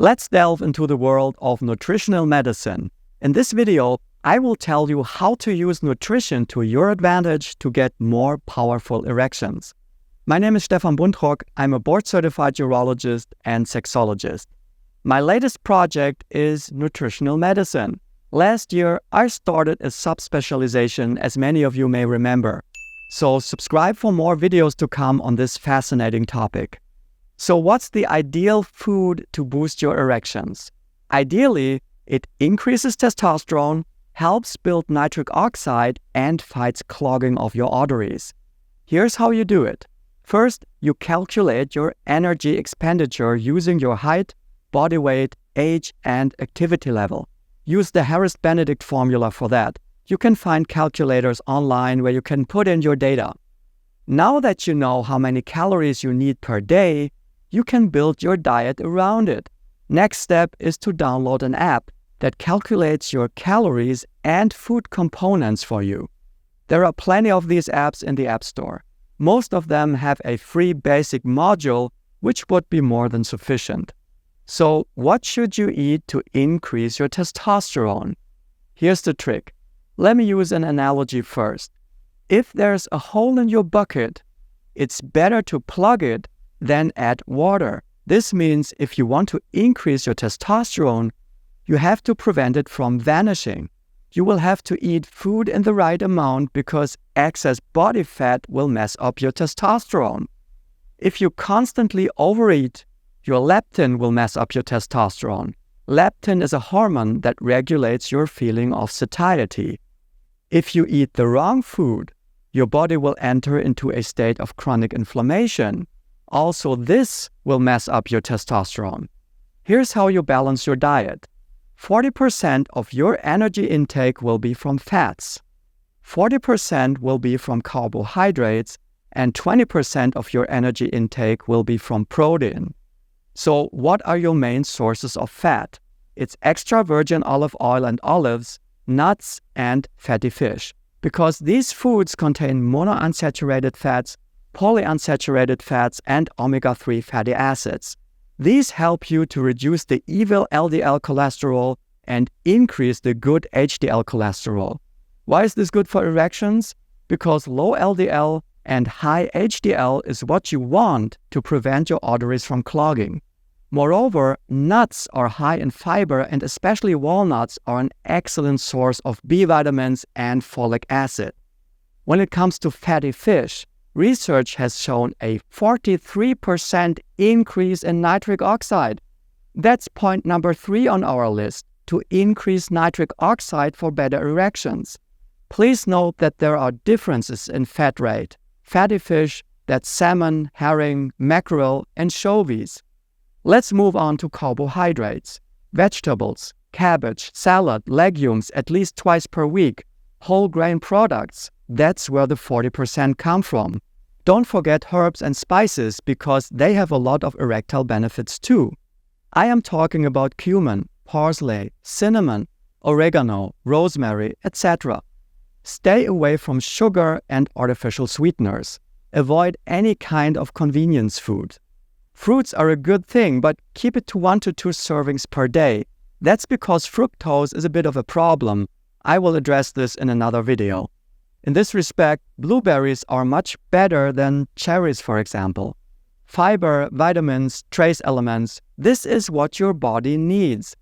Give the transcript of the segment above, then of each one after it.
Let's delve into the world of nutritional medicine. In this video, I will tell you how to use nutrition to your advantage to get more powerful erections. My name is Stefan Buntrock. I'm a board-certified urologist and sexologist. My latest project is nutritional medicine. Last year, I started a subspecialization, as many of you may remember. So subscribe for more videos to come on this fascinating topic. So what's the ideal food to boost your erections? Ideally, it increases testosterone, helps build nitric oxide, and fights clogging of your arteries. Here's how you do it. First, you calculate your energy expenditure using your height, body weight, age, and activity level. Use the Harris-Benedict formula for that. You can find calculators online where you can put in your data. Now that you know how many calories you need per day, you can build your diet around it. Next step is to download an app that calculates your calories and food components for you. There are plenty of these apps in the App Store. Most of them have a free basic module, which would be more than sufficient. So, what should you eat to increase your testosterone? Here's the trick. Let me use an analogy first. If there's a hole in your bucket, it's better to plug it than add water. This means if you want to increase your testosterone, you have to prevent it from vanishing. You will have to eat food in the right amount because excess body fat will mess up your testosterone. If you constantly overeat, your leptin will mess up your testosterone. Leptin is a hormone that regulates your feeling of satiety. If you eat the wrong food, your body will enter into a state of chronic inflammation. Also, this will mess up your testosterone. Here's how you balance your diet. 40% of your energy intake will be from fats. 40% will be from carbohydrates, and 20% of your energy intake will be from protein. So what are your main sources of fat? It's extra virgin olive oil and olives, nuts, and fatty fish. Because these foods contain monounsaturated fats, polyunsaturated fats, and omega-3 fatty acids. These help you to reduce the evil LDL cholesterol and increase the good HDL cholesterol. Why is this good for erections? Because low LDL and high HDL is what you want to prevent your arteries from clogging. Moreover, nuts are high in fiber, and especially walnuts are an excellent source of B vitamins and folic acid. When it comes to fatty fish, research has shown a 43% increase in nitric oxide. That's point number 3 on our list, to increase nitric oxide for better erections. Please note that there are differences in fat rate. Fatty fish, that's salmon, herring, mackerel, anchovies. Let's move on to carbohydrates. Vegetables, cabbage, salad, legumes at least twice per week. Whole grain products, that's where the 40% come from. Don't forget herbs and spices because they have a lot of erectile benefits too. I am talking about cumin, parsley, cinnamon, oregano, rosemary, etc. Stay away from sugar and artificial sweeteners. Avoid any kind of convenience food. Fruits are a good thing, but keep it to 1 to 2 servings per day. That's because fructose is a bit of a problem. I will address this in another video. In this respect, blueberries are much better than cherries, for example. Fiber, vitamins, trace elements, this is what your body needs.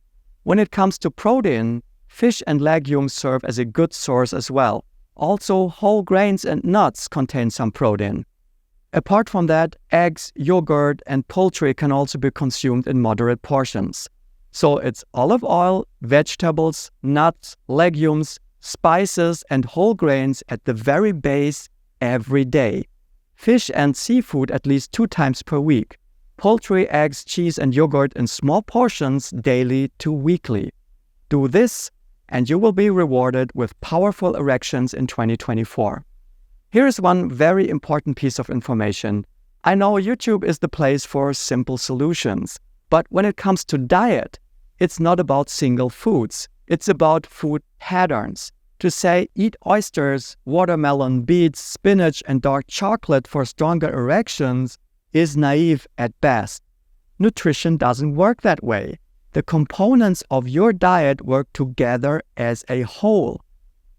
When it comes to protein, fish and legumes serve as a good source as well. Also, whole grains and nuts contain some protein. Apart from that, eggs, yogurt, and poultry can also be consumed in moderate portions. So it's olive oil, vegetables, nuts, legumes, spices, and whole grains at the very base every day. Fish and seafood at least 2 times per week. Poultry, eggs, cheese, and yogurt in small portions daily to weekly. Do this, and you will be rewarded with powerful erections in 2024. Here's one very important piece of information. I know YouTube is the place for simple solutions, but when it comes to diet, it's not about single foods. It's about food patterns. To say eat oysters, watermelon, beets, spinach, and dark chocolate for stronger erections is naive at best. Nutrition doesn't work that way. The components of your diet work together as a whole.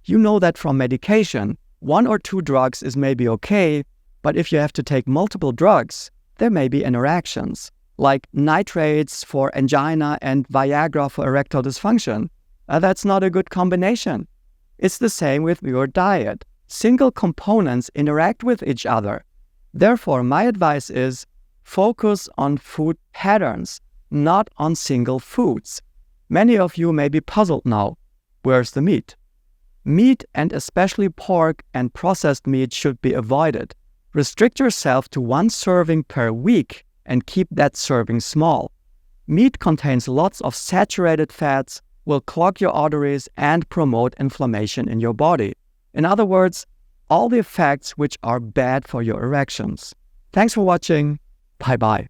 You know that from medication, 1 or 2 drugs is maybe okay, but if you have to take multiple drugs, there may be interactions, like nitrates for angina and Viagra for erectile dysfunction. That's not a good combination. It's the same with your diet. Single components interact with each other. Therefore, my advice is focus on food patterns, not on single foods. Many of you may be puzzled now. Where's the meat? Meat, and especially pork and processed meat, should be avoided. Restrict yourself to 1 serving per week and keep that serving small. Meat contains lots of saturated fats, will clog your arteries and promote inflammation in your body. In other words, all the effects which are bad for your erections. Thanks for watching. Bye-bye.